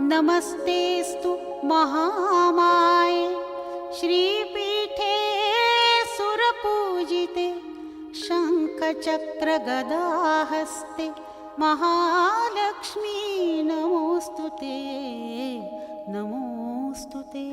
नमस्तेस्तु महामाये श्रीपीठे सुरपूजिते शङ्खचक्रगदाहस्ते महालक्ष्मी नमोस्तुते नमोस्तुते।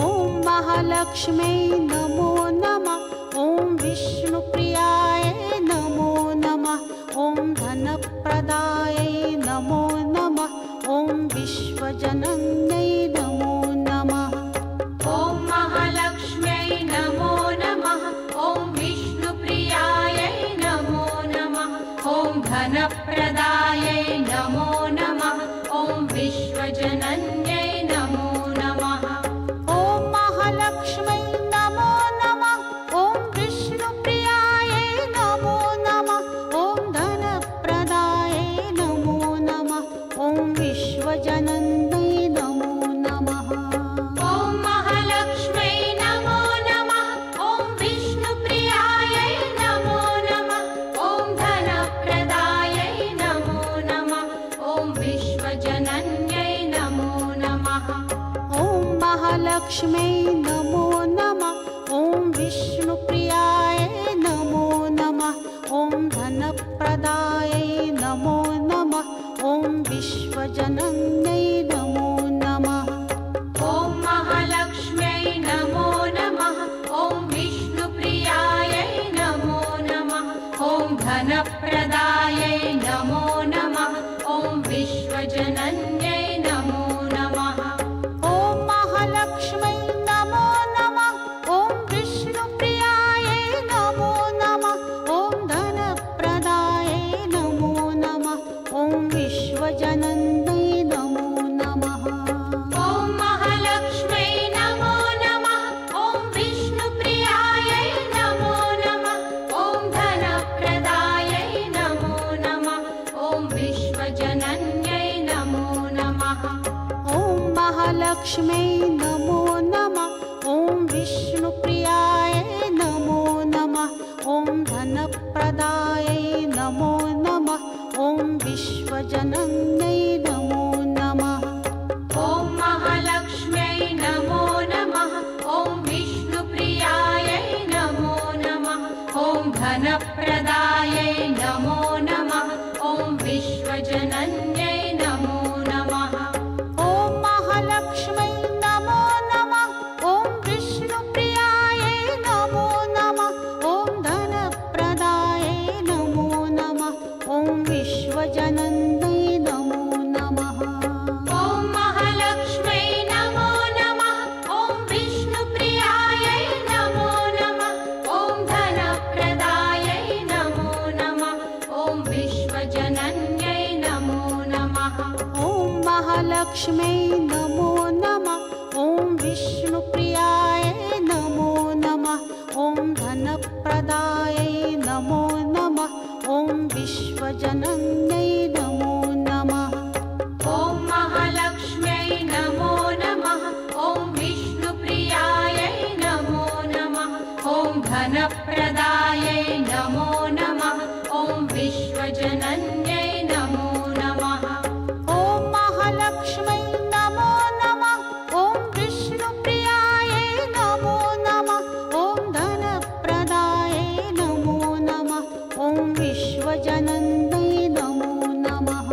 ॐ महालक्ष्म्यै नमो नमः। ॐ विष्णुप्रियाय नमो नमः। ॐ धनप्रदायै नमो नमः। ॐ विश्वजनन्यै नमो नमः। ॐ महालक्ष्म्यै नमो नमः। ॐ विष्णुप्रियायै नमो नमः। ॐ धनप्रदायै नमो नमः। ॐ विश्वजनन्यै नमो नमः। ॐ महालक्ष्म्यै नमो नमः। ॐ विष्णुप्रियायै नमो नमः। ॐ धनप्रदायै नमो नमः। ॐ विश्वजनन्यै नमो नमः। ॐ महालक्ष्म्यै नमो नमः। ॐ विष्णुप्रियायै नमो नमः। ॐ धनप्रदायै नमो नमः। ॐ विश्वजनन्यै नमो नमः। ॐ महालक्ष्म्यै नमो नमः। ॐ विष्णुप्रियायै नमो नमः। ॐ धनप्रदायै नमो नमः। ॐ विश्वजनन्यै नमो नमः। ॐ महालक्ष्म्यै नमो नमः। ॐ विष्णुप्रियायै नमो नमः। ॐ धनप्रदायै नमो नमः। ॐ विश्वजनन्यै नमो नमः। ॐ महालक्ष्म्यै नमो नमः। ॐ विष्णुप्रियायै नमो नमः। ॐ धनप्रदायै नमो नमः। ॐ विश्वजनन्यै नमो नमः। ॐ महालक्ष्म्यै नमो नमः। ॐ विष्णुप्रियायै नमो नमः। ॐ धनप्रदायै नमो नमः। ॐ विश्वजनन्यै नमो नमः। ॐ महालक्ष्म्यै नमो नमः। ॐ विष्णुप्रियायै नमो नमः। ॐ धनप्रदायै नमो नमः। ॐ विश्वजनन्यै नमो नमः। ॐ महालक्ष्म्यै नमो नमः। ॐ विष्णुप्रियायै नमो नमः। ॐ धनप्रदायै नमो नमः। ॐ विश्वजनन्यै नमो नमः। ॐ महालक्ष्म्यै नमो नमः। ॐ विष्णुप्रियायै नमो नमः। ॐ धनप्रदायै नमो नमः। ॐ विश्वजनन्यै नमो नमः। ॐ महालक्ष्म्यै नमो नमः। ॐ विष्णुप्रियायै नमो नमः। ॐ धनप्रदायै नमो नमः। ॐ विश्वजनन्यै नमो नमः। ॐ महालक्ष्म्यै नमो नमः। ॐ विष्णुप्रियायै नमो नमः। ॐ धनप्रदायै नमो नमः। ॐ विश्वजनन्यै नमो नमः। ॐ महालक्ष्म्यै नमो नमः। ॐ विष्णुप्रियायै नमो नमः। ॐ धनप्रदायै नमो नमः। ॐ विश्वजनन्यै नमो नमः। ॐ महालक्ष्म्यै नमो नमः। ॐ विष्णुप्रियायै नमो नमः। ॐ धनप्रदायै नमो नमः। ॐ विश्वजनन्यै नमो नमः।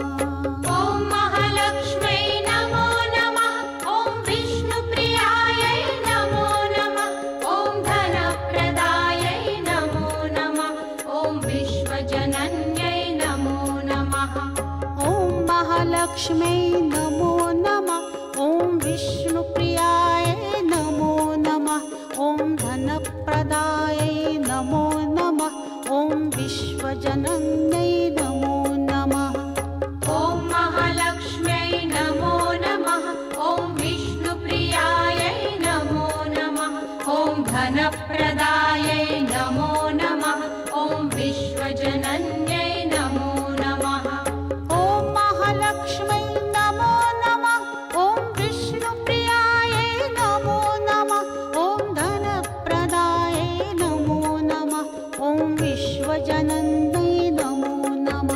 ॐ महालक्ष्म्यै नमो नमः। ॐ विष्णुप्रियायै नमो नमः। ॐ धनप्रदायै नमो नमः। ॐ विश्वजनन्यै नमो नमः। ॐ महालक्ष्म्यै नमो नमः। ॐ विष्णुप्रियायै नमो नमः। ॐ धनप्रदायै नमो नमः। ॐ विश्वजनन्यै नमो नमः। ॐ महालक्ष्म्यै नमो नमः। ॐ विष्णुप्रियायै नमो नमः। ॐ धनप्रदायै नमो नमः। ॐ विश्वजनन्यै नमो नमः। ॐ महालक्ष्म्यै नमो नमः। ॐ विष्णुप्रियायै नमो नमः। ॐ धनप्रदायै नमो नमः। ॐ विश्वजनन्यै नमो नमः।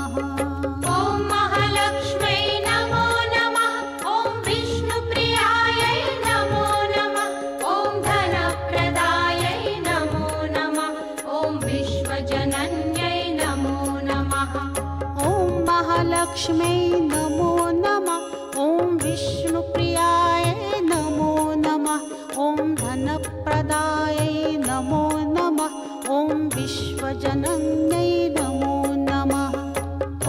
महालक्ष्म्यै नमो नमः। ॐ विष्णुप्रियायै नमो नमः। ॐ धनप्रदायै नमो नमः। ॐ विश्वजनन्यै नमो नमः।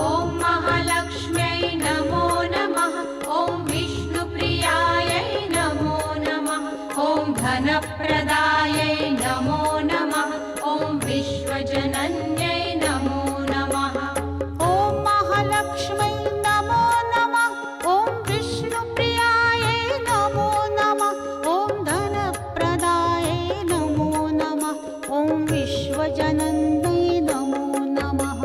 ॐ महालक्ष्म्यै नमो नमः। ॐ विष्णुप्रियायै नमो नमः। ॐ धनप्रदायै नमो नमः। ॐ विश्वजनन्यै नमो नमः। ॐ महालक्ष्म्यै नमो नमः। ॐ विष्णुप्रियायै नमो नमः। ॐ धनप्रदायै नमो नमः। ॐ विश्वजनन्यै नमो नमः।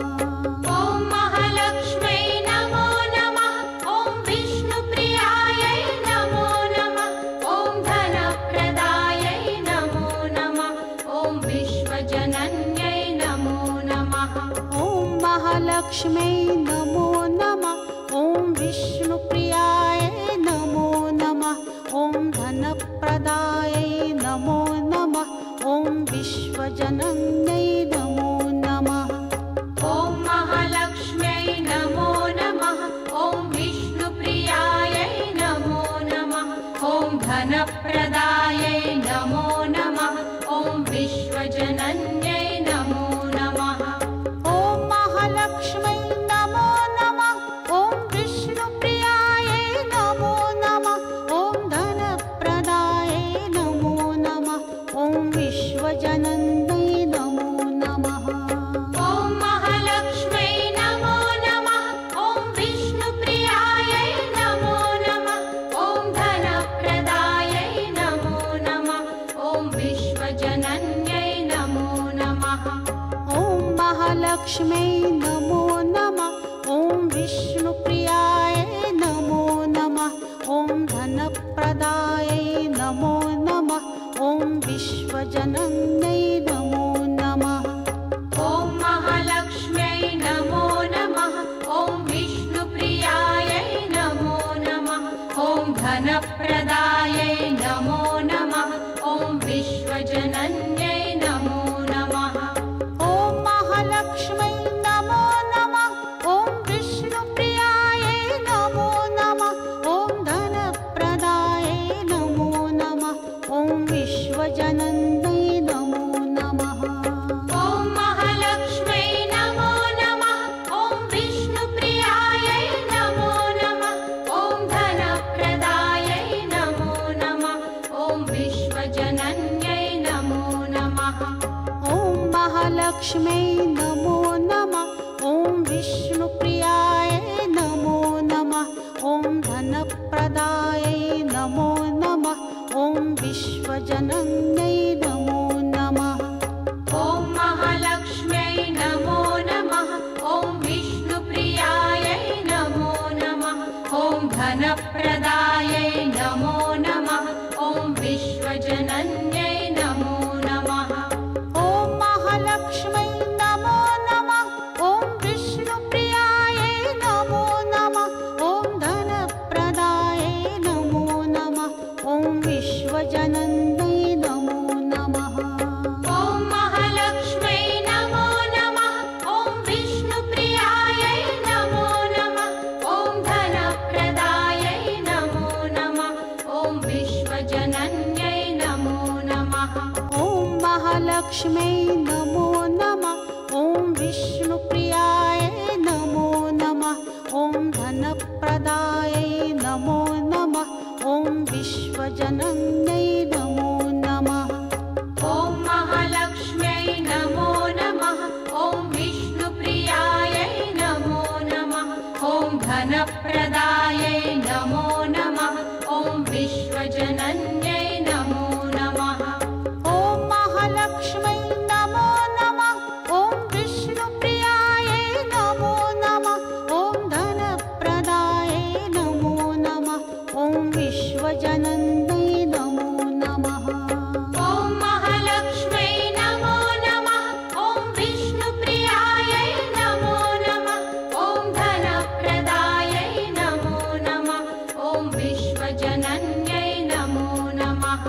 ॐ महालक्ष्म्यै नमो नमः। ॐ विष्णुप्रियायै नमो नमः। ॐ धनप्रदायै नमो नमः। ॐ विश्वजनन्यै नमो नमः। ॐ महालक्ष्म्यै नमो नमः। ॐ विष्णुप्रियायै नमो नमः। ॐ धनप्रदायै नमो नमः। ॐ विश्वजनन्यै नमो नमः। ॐ महालक्ष्म्यै नमो नमः। ॐ विष्णुप्रियायै नमो नमः। ॐ धनप्रदायै नमो नमः। ॐ विश्वजनन्यै नमो नमः। ॐ महालक्ष्म्यै नमो नमः। ॐ विष्णुप्रियायै नमो नमः। ॐ धनप्रदायै नमो नमः। ॐ विश्वजनन्यै नमो नमः। ॐ महालक्ष्म्यै नमो नमः। ॐ विष्णुप्रियायै नमो नमः। ॐ धनप्रदायै नमो नमः। ॐ विश्वजनन्यै नमो नमः। ॐ महालक्ष्म्यै नमो नमः। ॐ विष्णुप्रियायै नमो नमः। ॐ धनप्रदायै नमो नमः। ॐ विश्वजनन्यै नमो नमः। ॐ महालक्ष्म्यै नमो नमः। ॐ विष्णुप्रियायै नमो नमः। ॐ धनप्रदायै नमो नमः। ॐ विश्वजनन्यै नमो नमः। ॐ महालक्ष्म्यै नमो नमः। ॐ विष्णुप्रियायै नमो नमः। ॐ धनप्रदायै नमो नमः। ॐ विश्वजनन्यै नमो नमः। ॐ महालक्ष्म्यै नमो नमः। ॐ विष्णुप्रियायै नमो नमः। ॐ धनप्रदायै नमो नमः। ॐ विश्वजनन्यै नमो नमः। ॐ महालक्ष्म्यै नमो नमः। ॐ विष्णुप्रियायै नमो नमः। ॐ धनप्रदायै नमो नमः। ॐ विश्वजनन्यै नमो नमः। ॐ महालक्ष्म्यै नमो नमः। ॐ विष्णुप्रियायै नमो नमः। ॐ धनप्रदायै नमो नमः। ॐ विश्वजनन्यै नमो नमः। ॐ महालक्ष्म्यै नमो नमः। ॐ विष्णुप्रियायै नमो नमः। ॐ धनप्रदायै नमो नमः। ॐ विश्वजनन्यै नमो नमः। ॐ महालक्ष्म्यै नमो नमः। ॐ विष्णुप्रियायै नमो नमः। ॐ धनप्रदायै नमो नमः। ॐ विश्वजनन्यै नमो नमः। ॐ महालक्ष्म्यै नमो नमः। ॐ विष्णुप्रियायै नमो नमः। ॐ धनप्रदायै नमो नमः। ॐ विश्वजनन्यै नमो नमः। ॐ महालक्ष्म्यै नमो नमः। ॐ विष्णुप्रियायै नमो नमः। ॐ धनप्रदायै नमो नमः। ॐ विश्वजनन्यै नमो नमः। ॐ महालक्ष्म्यै नमो नमः। ॐ विष्णुप्रियायै नमो नमः। ॐ धनप्रदायै नमो नमः। ॐ विश्वजनन्यै नमो नमः। ॐ महालक्ष्म्यै नमो नमः। ॐ विष्णुप्रियायै नमो नमः। ॐ धनप्रदायै नमो नमः। ॐ विश्वजनन्यै नमो नमः।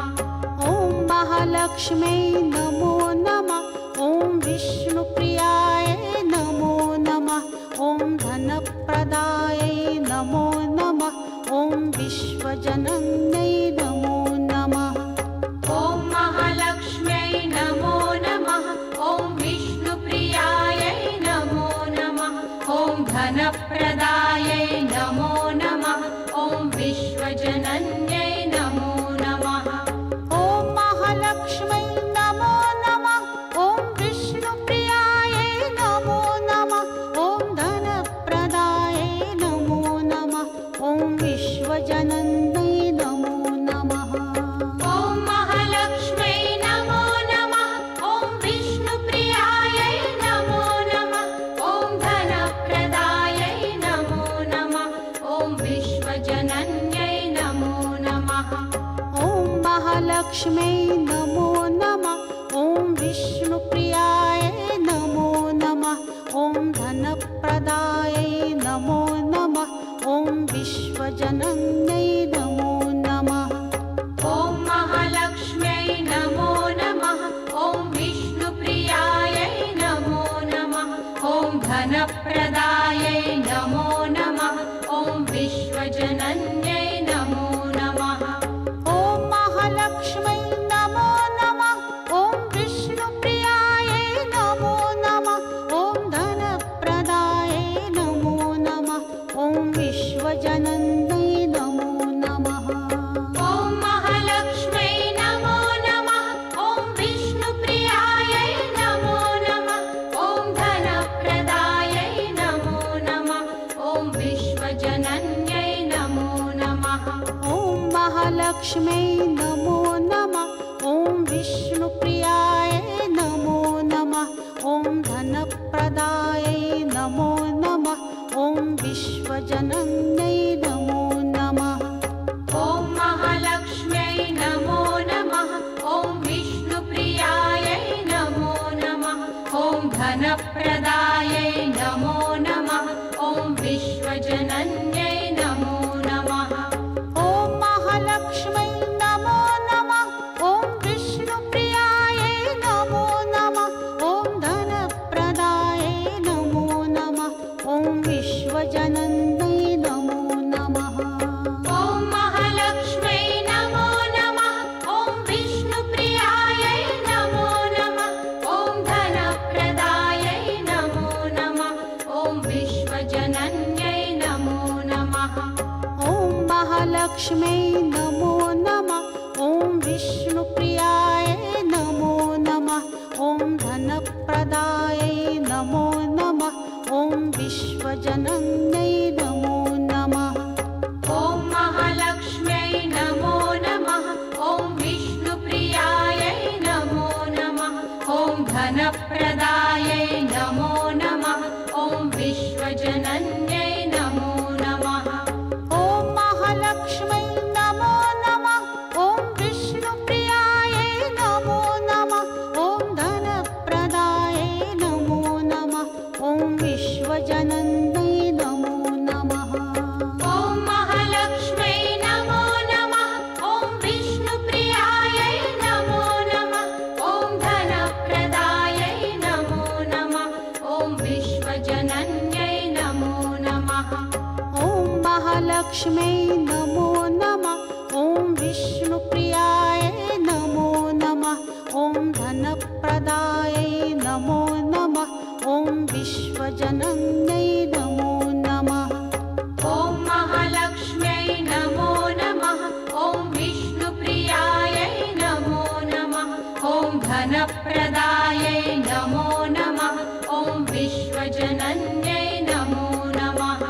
ॐ महालक्ष्म्यै नमो नमः। ॐ विष्णुप्रियायै नमो नमः। ॐ धनप्रदायै विश्वजनन्यै नमो नमः। ॐ महालक्ष्म्यै नमो नमः। ॐ विष्णुप्रियायै नमो नमः। ॐ धनप्रदायै नमो नमः। ॐ विश्वजनन्यै नमो नमः। ॐ महालक्ष्म्यै नमो नमः। ॐ विष्णुप्रियायै नमो नमः। ॐ धनप्रदायै नमो नमः। ॐ विश्वजनन्यै नमो नमः। ॐ महालक्ष्म्यै नमो नमः। ॐ विष्णुप्रियायै नमो नमः। ॐ धनप्रदायै नमो नमः। ॐ विश्वजनन्यै नमो नमः। ॐ महालक्ष्म्यै नमो नमः। ॐ विष्णुप्रियायै नमो नमः। ॐ धनप्रदायै नमो नमः। ॐ विश्वजनन्यै नमो नमः। ॐ महालक्ष्म्यै नमो नमः। ॐ विष्णुप्रियायै नमो नमः। ॐ धनप्रदायै नमो नमः। ॐ विश्वजनन्यै नमो नमः। ॐ महालक्ष्म्यै नमो नमः। ॐ विष्णुप्रियायै नमो नमः। ॐ धनप्रदायै नमो नमः। ॐ विश्वजनन्यै नमो नमः। ॐ महालक्ष्म्यै नमो नमः। ॐ विष्णुप्रियायै नमो नमः। ॐ धनप्रदायै नमो नमः। ॐ विश्वजनन्यै नमो नमः। ॐ महालक्ष्म्यै नमो नमः। ॐ विष्णुप्रियायै नमो नमः। ॐ धनप्रदायै नमो नमः। ॐ विश्वजनन्यै नमो नमः। ॐ महालक्ष्म्यै नमो नमः। ॐ विष्णुप्रियायै नमो नमः। ॐ धनप्रदायै नमो नमः। ॐ विश्वजनन्यै नमो नमः। ॐ महालक्ष्म्यै नमो नमः। ॐ विष्णुप्रियायै नमो नमः। ॐ धनप्रदायै नमो नमः। ॐ विश्वजनन्यै नमो नमः। ॐ महालक्ष्म्यै नमो नमः। ॐ विष्णुप्रियायै नमो नमः। ॐ धनप्रदायै नमो नमः। ॐ विश्वजनन्यै नमो नमः। ॐ महालक्ष्म्यै नमो नमः। ॐ विष्णुप्रियायै नमो नमः। ॐ धनप्रदायै नमो नमः। ॐ विश्वजनन्यै नमो नमः। ॐ महालक्ष्म्यै नमो नमः। ॐ विष्णुप्रियायै नमो नमः। ॐ धनप्रदायै नमो नमः। ॐ विश्वजनन्यै नमो नमः। ॐ महालक्ष्म्यै नमो नमः। ॐ विष्णुप्रियायै नमो नमः। ॐ धनप्रदायै नमो नमः। ॐ विश्वजनन्यै नमो नमः। ॐ महालक्ष्म्यै नमो नमः। ॐ विष्णुप्रियायै नमो नमः। ॐ धनप्रदायै नमो नमः। ॐ विश्वजनन्यै नमो नमः। ॐ महालक्ष्म्यै नमो नमः। ॐ विष्णुप्रियायै नमो नमः। ॐ धनप्रदायै नमो नमः। ॐ विश्वजनन्यै नमो नमः। ॐ महालक्ष्म्यै नमो नमः। ॐ विष्णुप्रियायै नमो नमः। ॐ धनप्रदायै नमो नमः। ॐ विश्वजनन्यै नमो नमः।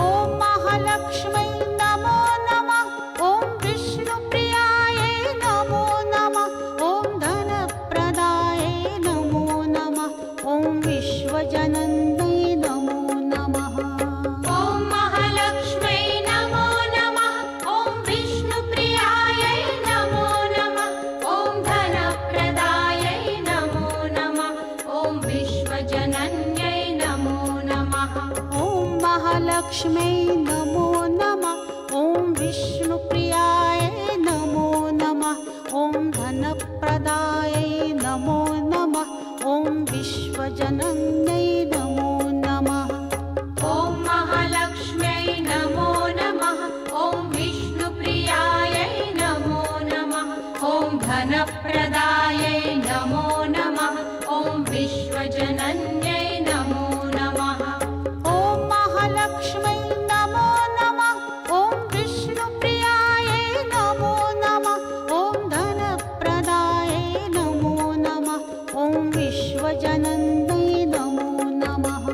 ॐ महालक्ष्म्यै नमो नमः। ॐ विष्णुप्रियायै नमो नमः। ॐ धनप्रदायै नमो नमः। ॐ विश्वजनन्यै नमो नमः। ॐ महालक्ष्म्यै नमो नमः। ॐ विष्णुप्रियायै नमो नमः। ॐ धनप्रदायै नमो नमः। ॐ विश्वजनन्यै नमो नमः। ॐ महालक्ष्म्यै नमो नमः। ॐ विष्णुप्रियायै नमो नमः। ॐ धनप्रदायै नमो नमः। ॐ विश्वजनन्यै नमो नमः। ॐ महालक्ष्म्यै नमो नमः। ॐ विष्णुप्रियायै धनप्रदायै नमो नमः ॐ विश्वजनन्यै नमो नमः ॐ महालक्ष्मै नमो नमः ॐ विष्णुप्रियायै नमो नमः ॐ धनप्रदायै नमो नमः ॐ विश्वजनन्यै नमो नमः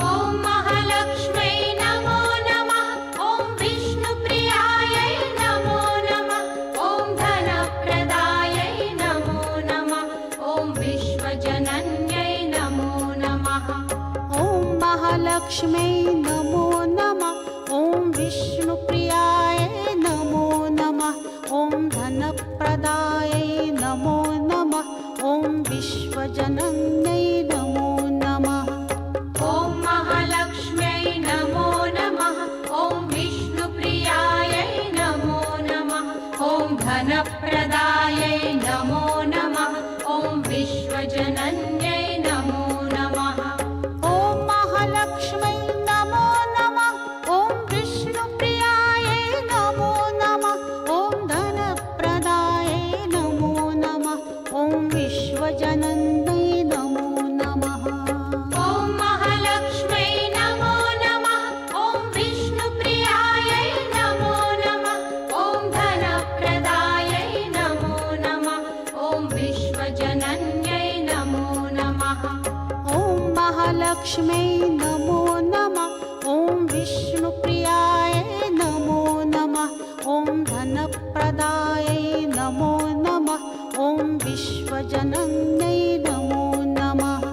ॐ महालक्ष्मै नमो नमः ॐ विष्णुप्रियायै नमो नमः ॐ धनप्रदायै नमो नमः ॐ विश्वजनन्यै नमो नमः ॐ महालक्ष्मै नमो नमः ॐ विष्णुप्रियायै नमो नमः ॐ धनप्रदायै नमो नमः ॐ विश्वजनन्यै नमो नमः ॐ महालक्ष्म्यै नमो नमः ॐ विष्णुप्रियायै नमो नमः ॐ धनप्रदायै नमो नमः ॐ विश्वजनन्यै नमो नमः ॐ महालक्ष्मै नमो नमः ॐ विष्णुप्रियायै नमो नमः ॐ धनप्रदायै नमो नमः ॐ विश्वजनन्यै नमो नमः ॐ महालक्ष्म्यै नमो नमः ॐ विष्णुप्रियायै नमो नमः ॐ धनप्रदायै नमो नमः ॐ विश्वजनन्यै नमो नमः ॐ महालक्ष्मै नमो नमः ॐ विष्णुप्रियायै नमो नमः ॐ धनप्रदायै नमो नमः ॐ विश्वजनन्यै नमो नमः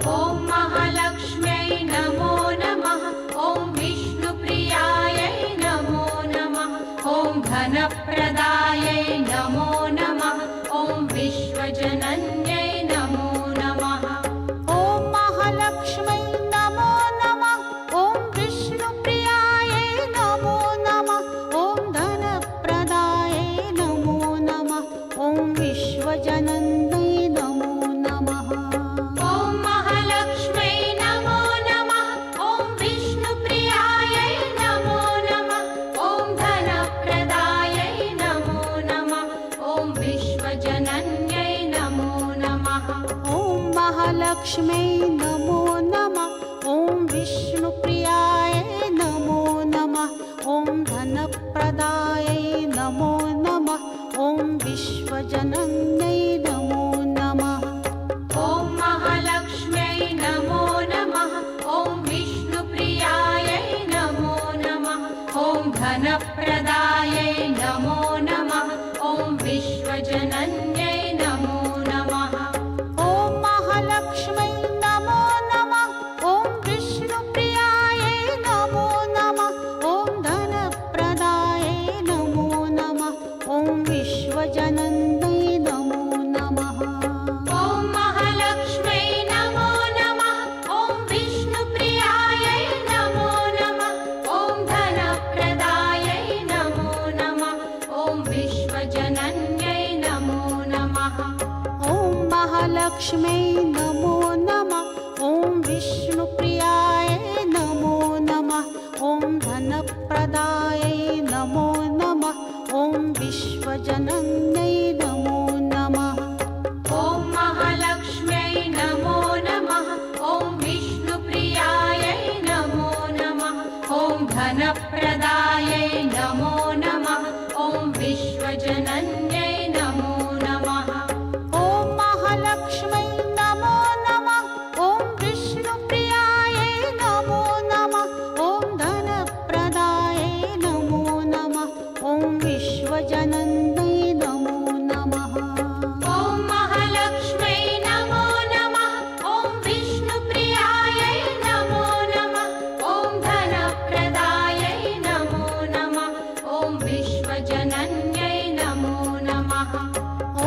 ॐ महालक्ष्म्यै नमो नमः ॐ विष्णुप्रियायै नमो नमः ॐ धनप्रदायै नमो नमः ॐ विश्वजनन्यै नमो नमः ॐ महालक्ष्मै नमो नमः ॐ विष्णुप्रियायै नमो नमः ॐ धनप्रदायै नमो नमः ॐ विश्वजनन्यै नमो नमः ॐ महालक्ष्म्यै नमो नमः ॐ विष्णुप्रियायै नमो नमः ॐ धनप्रदायै नमो नमः ॐ विश्वजनन्यै नमो नमः ॐ महालक्ष्मै नमो नमः ॐ विष्णुप्रियायै नमो नमः ॐ धनप्रदायै नमो नमः ॐ विश्वजनन्यै नमो नमः ॐ महालक्ष्म्यै नमो नमः ॐ विष्णुप्रियायै नमो नमः ॐ धनप्रदायै नमो नमः ॐ विश्वजनन्यै नमो नमः ॐ महालक्ष्मै नमो नमः ॐ विष्णुप्रियायै नमो नमः ॐ धनप्रदायै नमो नमः ॐ विश्वजनन्यै नमो नमः ॐ महालक्ष्म्यै नमो नमः ॐ विष्णुप्रियायै नमो नमः ॐ धनप्रदायै नमो नमः ॐ विश्वजनन्यै नमो नमः ॐ महालक्ष्मै नमो नमः ॐ विष्णुप्रियायै नमो नमः ॐ धनप्रदायै नमो नमः ॐ विश्वजनन्यै नमो नमः ॐ महालक्ष्म्यै नमो नमः ॐ विष्णुप्रियायै नमो नमः ॐ धनप्रदायै नमो नमः ॐ विश्वजनन्यै नमो नमः ॐ महालक्ष्मै नमो नमः ॐ विष्णुप्रियायै नमो नमः ॐ धनप्रदायै नमो नमः ॐ विश्वजनन्यै नमो नमः ॐ महालक्ष्म्यै नमो नमः ॐ विष्णुप्रियायै नमो नमः ॐ धनप्रदायै नमो नमः ॐ विश्वजनन्यै नमो नमः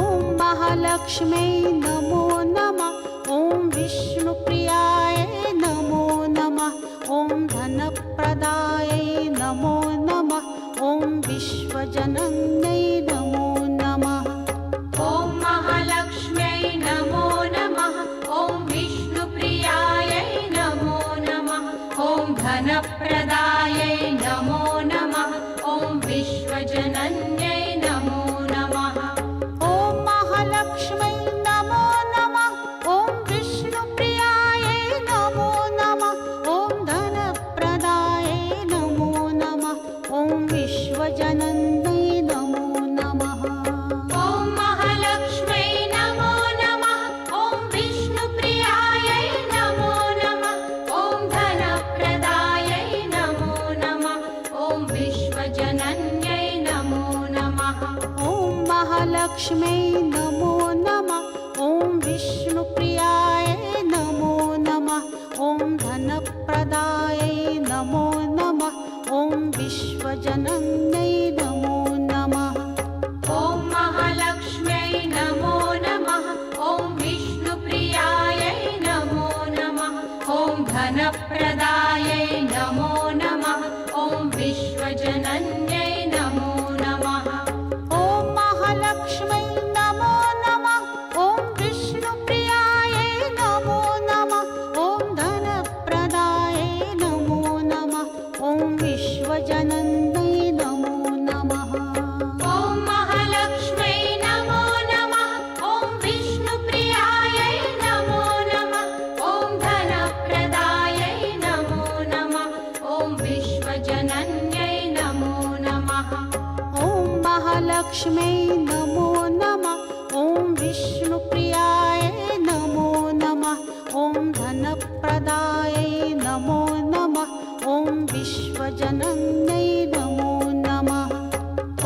ॐ महालक्ष्मै नमो नमः ॐ विष्णुप्रियायै नमो नमः ॐ धनप्रदायै नमो नमः ॐ विश्वजनन्यै नमो नमः ॐ महालक्ष्म्यै नमो नमः ॐ विष्णुप्रियायै नमो नमः ॐ धनप्रदायै नमो नमः ॐ विश्वजनन्यै नमो नमः ॐ महालक्ष्म्यै नमो नमः। ॐ विष्णुप्रियायै नमो नमः। ॐ धनप्रदायै नमो नमः। ॐ विश्वजनन्यै नमो नमः। ॐ महालक्ष्म्यै नमो नमः। ॐ विष्णुप्रियायै नमो नमः। ॐ धनप्रदायै नमो नमः। ॐ विश्वजनन्यै नमो नमः। ॐ महालक्ष्म्यै नमो नमः। ॐ विष्णुप्रियायै नमो नमः। ॐ धनप्रदायै नमो नमः। ॐ विश्वजनन्यै नमो नमः। ॐ महालक्ष्म्यै नमो नमः। ॐ विष्णुप्रियायै नमो नमः। ॐ धनप्रदायै नमो नमः। ॐ विश्वजनन्यै नमो नमः। ॐ महालक्ष्म्यै नमो नमः। ॐ विष्णुप्रियायै नमो नमः। ॐ धनप्रदायै नमो नमः। ॐ विश्वजनन्यै नमो नमः।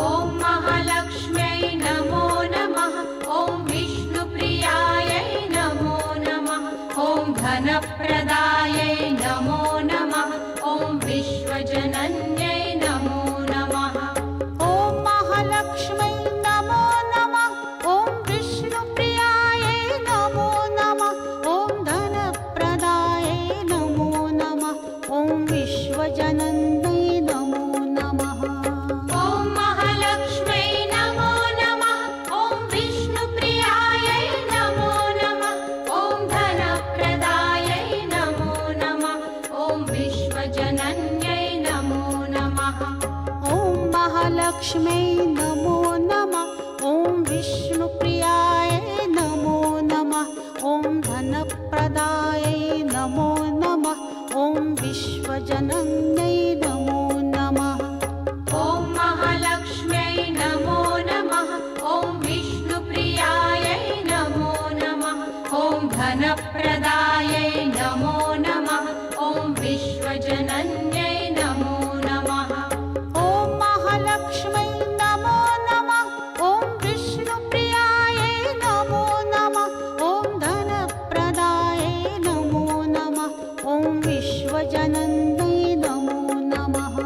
ॐ महालक्ष्म्यै नमो नमः। ॐ विष्णुप्रियायै नमो नमः। ॐ धनप्रदायै नमो नमः। ॐ विश्वजनन्यै नमो नमः। ॐ महालक्ष्म्यै नमो नमः। ॐ विष्णुप्रियायै नमो नमः। ॐ धनप्रदायै नमो नमः। ॐ विश्वजनन्यै नमो नमः। ॐ महालक्ष्म्यै नमो नमः। ॐ विष्णुप्रियायै नमो नमः। ॐ धनप्रदायै नमो नमः। ॐ विश्वजनन्यै नमो नमः। ॐ महालक्ष्म्यै नमो नमः। ॐ विष्णुप्रियायै नमो नमः। ॐ धनप्रदायै नमो नमः। ॐ विश्वजनन्यै नमो नमः। ॐ महालक्ष्म्यै नमो नमः। ॐ विष्णुप्रियायै नमो नमः। ॐ धनप्रदायै नमो नमः। ॐ विश्वजनन्यै नमो नमः। ॐ महालक्ष्म्यै नमो नमः। ॐ विष्णुप्रियायै नमो नमः। ॐ धनप्रदायै नमो नमः। ॐ विश्वजनन्यै नमो नमः।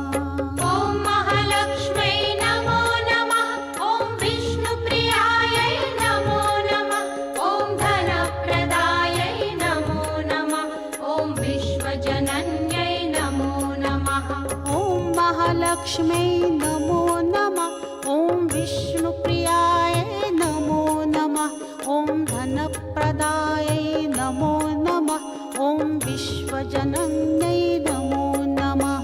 ॐ महालक्ष्म्यै नमो नमः। ॐ विष्णुप्रियायै नमो नमः। ॐ धनप्रदायै नमो नमः। ॐ विश्वजनन्यै नमो नमः। ॐ महालक्ष्म्यै नमो नमः। ॐ विष्णुप्रियायै नमो नमः। ॐ धनप्रदायै नमो नमः। ॐ विश्वजनन्यै नमो नमः।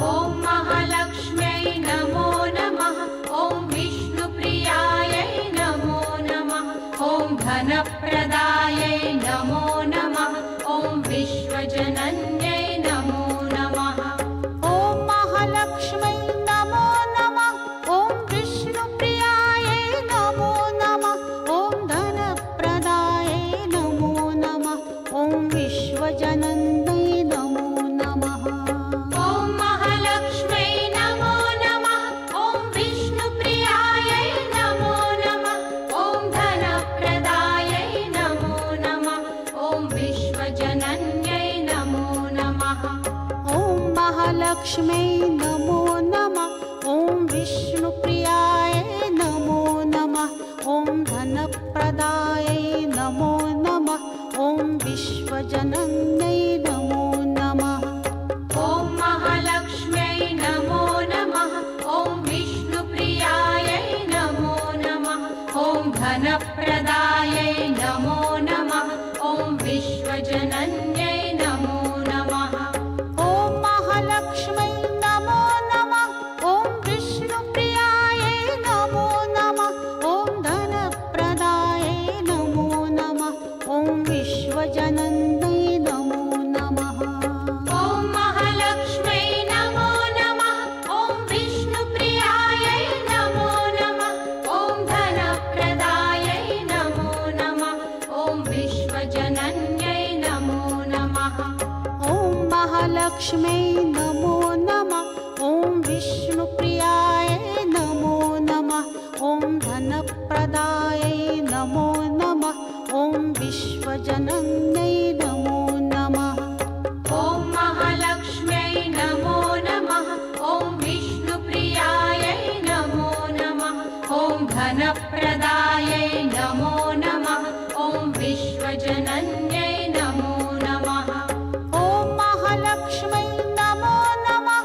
ॐ महालक्ष्म्यै नमो नमः। ॐ विष्णुप्रियायै नमो नमः। ॐ धनप्रदायै नमो नमः। ॐ विश्वजनन्यै नमो नमः। ॐ महालक्ष्म्यै नमो नमः। ॐ विष्णुप्रियायै नमो नमः। ॐ धनप्रदायै नमो नमः। ॐ विश्वजनन्यै नमो नमः। ॐ महालक्ष्म्यै नमो नमः। ॐ विष्णुप्रियायै नमो नमः। ॐ धनप्रदायै नमो नमः। ॐ विश्वजनन्यै नमो नमः। ॐ महालक्ष्म्यै नमो नमः। ॐ विष्णुप्रियायै नमो नमः। ॐ धनप्रदायै नमो नमः। ॐ विश्वजनन्यै नमो नमः। ॐ महालक्ष्म्यै नमो नमः। ॐ विष्णुप्रियायै नमो नमः। ॐ धनप्रदायै नमो नमः। ॐ विश्वजनन्यै नमो नमः। ॐ महालक्ष्म्यै नमो नमः। ॐ विष्णुप्रियायै नमो नमः। ॐ धनप्रदायै नमो नमः। ॐ विश्वजनन्यै नमो नमः। ॐ महालक्ष्म्यै नमो नमः। ॐ विष्णुप्रियायै नमो नमः। ॐ धनप्रदायै नमो नमः। ॐ विश्वजनन्यै नमो नमः। ॐ महालक्ष्म्यै नमो नमः। ॐ विष्णुप्रियायै नमो नमः। ॐ धनप्रदायै ॐ विश्वजनन्यै नमो नमः। ॐ महालक्ष्म्यै नमो नमः। ॐ विष्णुप्रियायै नमो नमः। ॐ धनप्रदायै नमो नमः। ॐ विश्वजनन्यै नमो नमः। ॐ महालक्ष्म्यै नमो नमः।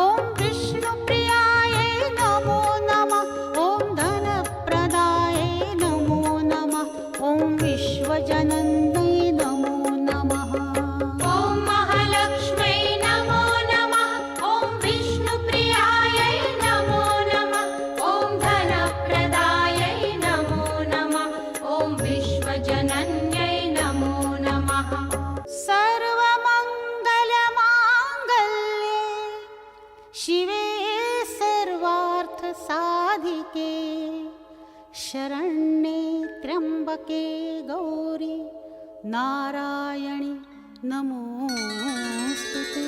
ॐ विष्णुप्रियायै नमो नमः। ॐ धनप्रदायै नमो नमः। ॐ विश्वजनन्यै नमो नमः। ॐ महालक्ष्म्यै नमो नमः। ॐ विष्णुप्रियायै नमो नमः। ॐ धनप्रदायै नमो नमः। ॐ विश्वजनन्यै नमो नमः। सर्वमङ्गलमाङ्गल्ये शिवे सर्वार्थसाधिके शरण्ये त्र्यम्बके गौरी नारायणि नमोऽस्तुते।